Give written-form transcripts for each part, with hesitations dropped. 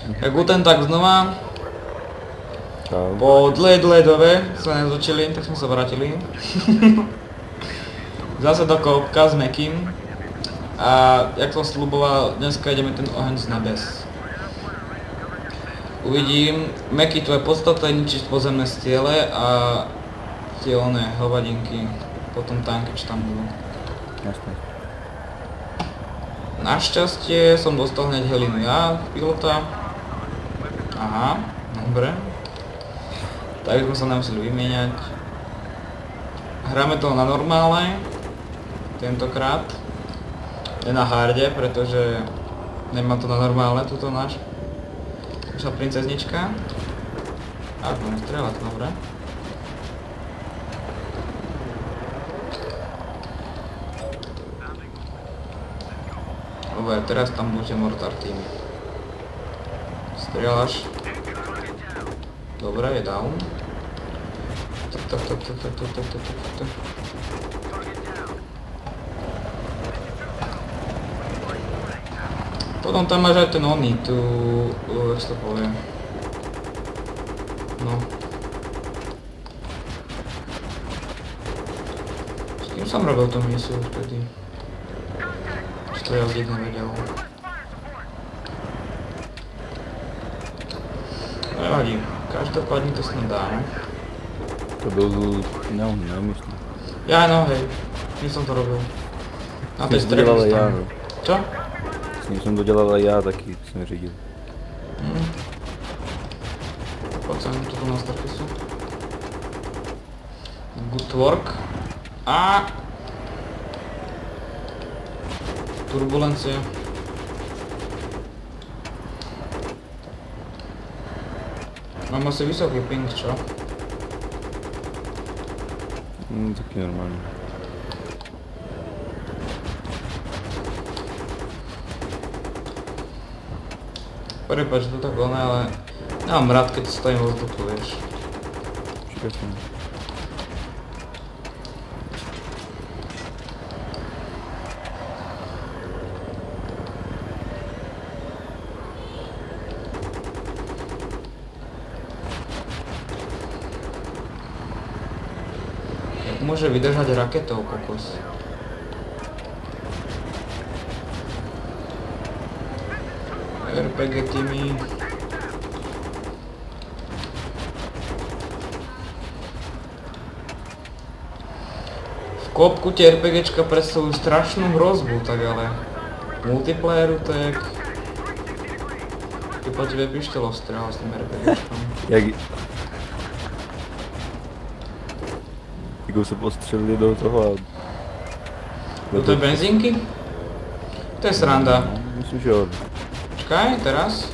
Guten Tag znova. Čau. Po dlhej dobe sa nezočili, tak sme sa vrátili. Zase do kopka s Mekým. A jak som sľuboval, dneska ideme ten oheň z nebes. Uvidím, Meky tvoje podstatné ničiť pozemné stiele a tie oné hovadinky, potom tanky, čo tam budú. Jasne. Našťastie som dostal hneď helinu ja, pilota. Aha, dobre. Tak sme sa nemuseli vymieňať. Hráme to na normále. Tentokrát. Nie na harde, pretože nemá to na normálne, tuto naša princeznička. A budeme strieľať, dobre. Dobre, teraz tam bude mortar team. Strieľaš. Dobre, je down. Potom tam máš aj ten oný, tu... jak sa to povie. No. S kým som robil tú misiu vtedy? Či to ja vždy nevedel. Nevadí, každopádne to snad dáme. To byl, no, nemyslím. Ja no, hej, kým som to robil. Na tej Jsem to dělal strede já, tam. no. Čo? S ním jsem to dělal i já, taky jsem řídil. Poď sem, čo tu na starky sú. Good work. A... turbulencie. Mám asi vysoký ping, čo? Taky normálně. Prepáč, to tak oné, ale... Nemám rád, keď stojím vo vzduchu, vieš. Špatně. Jak môže vydržať raketou, kokos? RPG týmy. V kopku tie RPGčka predstavujú strašnú hrozbu, tak ale v multiplayeru to je jak... Ty po tebe pištelov strieľal s tým RPGčkom. Jak... Jako se postřelili do toho a... Do tej benzínky? To je sranda. Myslím, že jo. Počkaj, teraz.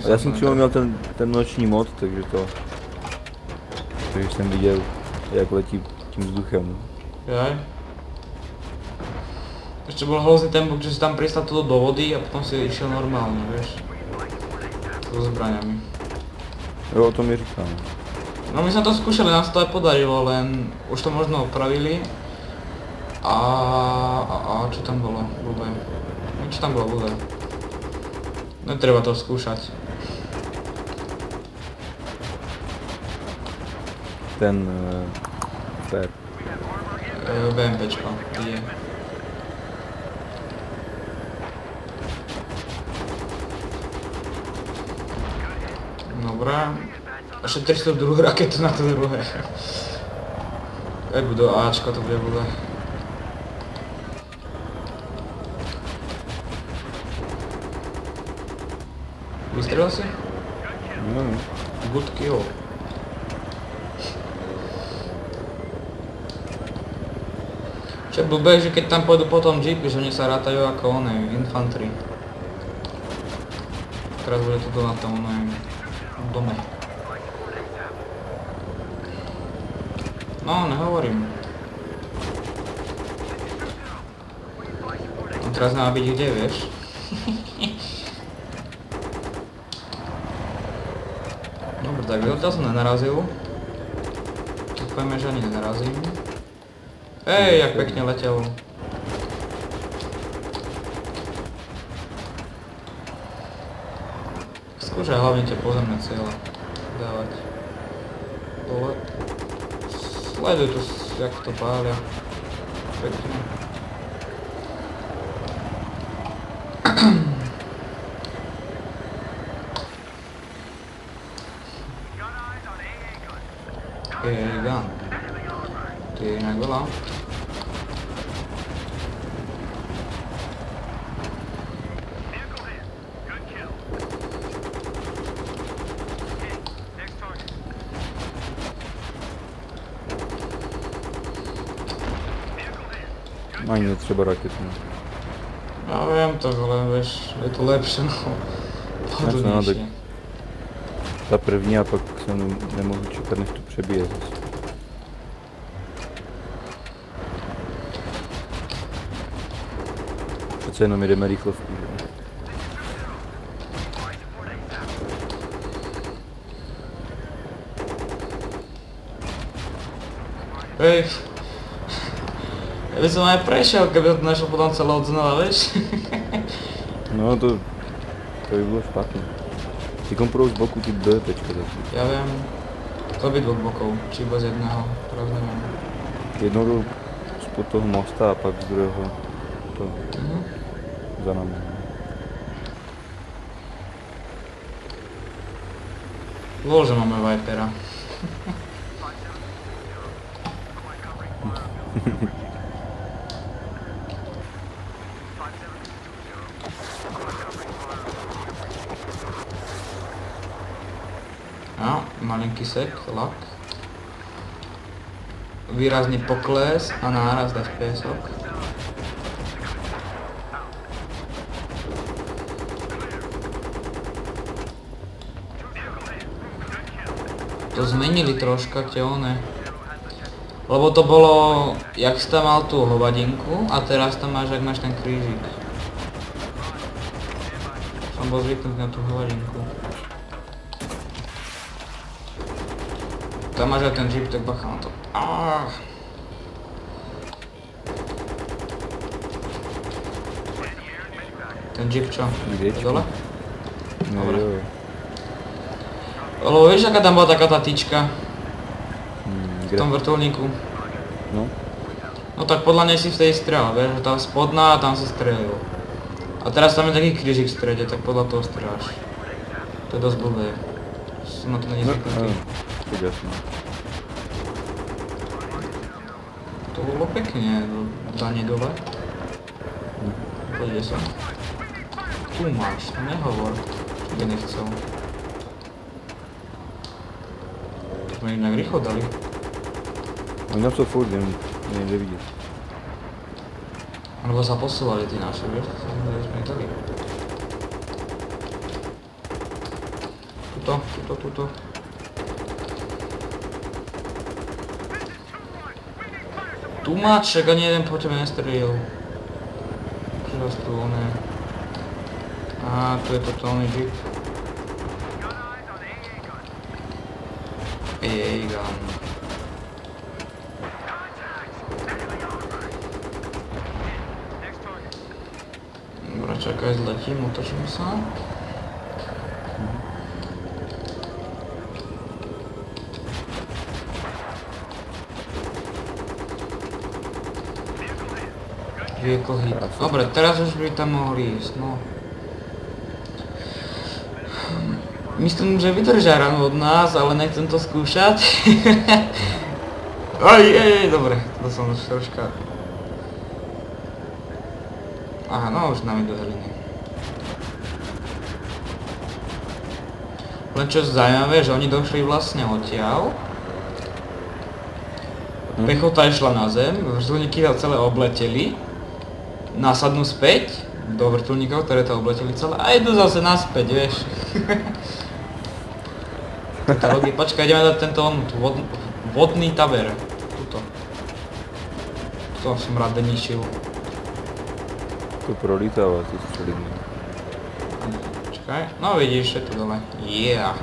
Já jsem třeba měl ten noční mod, takže to... Takže jsem viděl, jak letí tím vzduchem. Jaj. Ešte bol hrozný ten bug, že si tam pristal do vody a potom si išiel normálne, vieš. So zbraňami. Jo, o tom mi říkám. No my sme to skúšali, nám sa to aj podarilo, len už to možno opravili. A čo tam bolo? Blbé. Čo tam bolo blbé? Netreba to skúšať. Ten... Fair. BMPčko, je. Dobrá. Ešte 302 raketu na to druhé. Aj budú Ačko, to bude bude. Vystrelil si? No. Good kill. Čo je blbé, že keď tam pôjdu potom jeepy, že oni sa rátajú ako oné, infantry. Teraz bude to na tom oné dome. No, nehovorím. On teraz má byť kde, vieš? Dobre, tak odtiaľ som nenarazil. Dúfajme, že ani nenarazím. Ej, jak pekne letel. skúšaj hlavne tie pozemné cieľe dávať. Dole. Sleduj tu, jak to pália. Pekne. Gun. To je inak veľa. Ani netřeba raketu. Ja viem to, ale vieš, je to lepšie, no. Pohodlnejšie. Ta první a pak se nemohu čekat, než to přebije zase. Přece jenom jdeme rychlovku, že? Hej. Ja by som aj prešiel, keby to našiel potom celé od znova, vieš? No to by bylo špatné. Ty komporou z boku ty BPčka zase. Ja viem. Z obidvoch bokov, či iba z jedného, pravda neviem. Jednou jdou spod toho mosta a pak z druhého to za nami. Lol, že máme Vipera. No, malinký sek, lak. Výrazný pokles a nárast FPS-ok. To zmenili troška tie one. Lebo to bolo, jak si tam mal tú hovadinku a teraz tam máš, jak máš ten krížik. Som bol zvyknutý na tú hovadinku. Tam máš aj ten jeep, tak bacha na to. Ten jeep čo? Kdečko? Dole? No dobre. jo. Lebo vieš, aká tam bola taká tá tyčka? V tom vrtuľníku? No. No tak podľa nej si v tej strel, vieš, že tá spodná a tam si strelil. A teraz tam je taký krížik v strede, tak podľa toho strieľaš. To je dosť blbé. Som na to není zvyknutý. Tak jasné. To bolo pekne, daní dole. Poďde sa. Tu máš, to nehovor, čo by nechcel. To sme inak rýchlo dali. Oni tam sú furt, neviem vidieť. Alebo sa posúvali tí naši, vieš, to sme dali. Tuto. Tu máček, ani jeden po tebe nestrelil. Čo zase tu oné. Aha, tu je totálny jeep. AA gun. Dobre, čakaj, zletím, otočím sa. Vehicle hit. Dobre, teraz už by tam mohli ísť, no. Myslím, že vydržia ráno od nás, ale nechcem to skúšať. Dobre, to som už troška... Aha, no už nám idú heliny. Len čo zaujímavé, že oni došli vlastne odtiaľ. Pechota išla na zem, vrtuľníky ho celé obleteli. Nasadnú späť do vrtuľníkov, ktoré to obleteli celé a idú zase naspäť, vieš. Počkaj, ideme dať tento vodný taber. Tuto. To som rád deničil. To prolítáva, ty střeliny. Počkaj, no vidíš, je to dole. Yeah.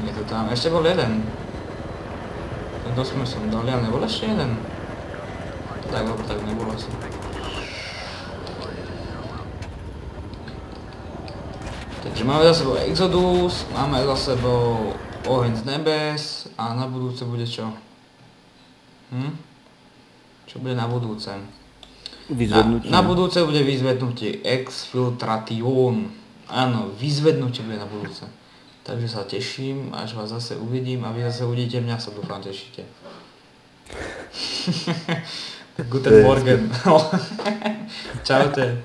Je to tam, ešte bol jeden. Tento sme som dali, ale nebol ešte jeden. Tak, dobre, tak nebol asi. Takže máme za sebou Exodus, máme za sebou Oheň z nebes a na budúce bude čo? Čo bude na budúce? Vyzvednutie. Na budúce bude vyzvednutie Exfiltration. Áno, vyzvednutie bude na budúce. Takže sa teším, až vás zase uvidím a vy zase uvidíte mňa, sa dúfam tešíte. Guten Morgen. Čaute.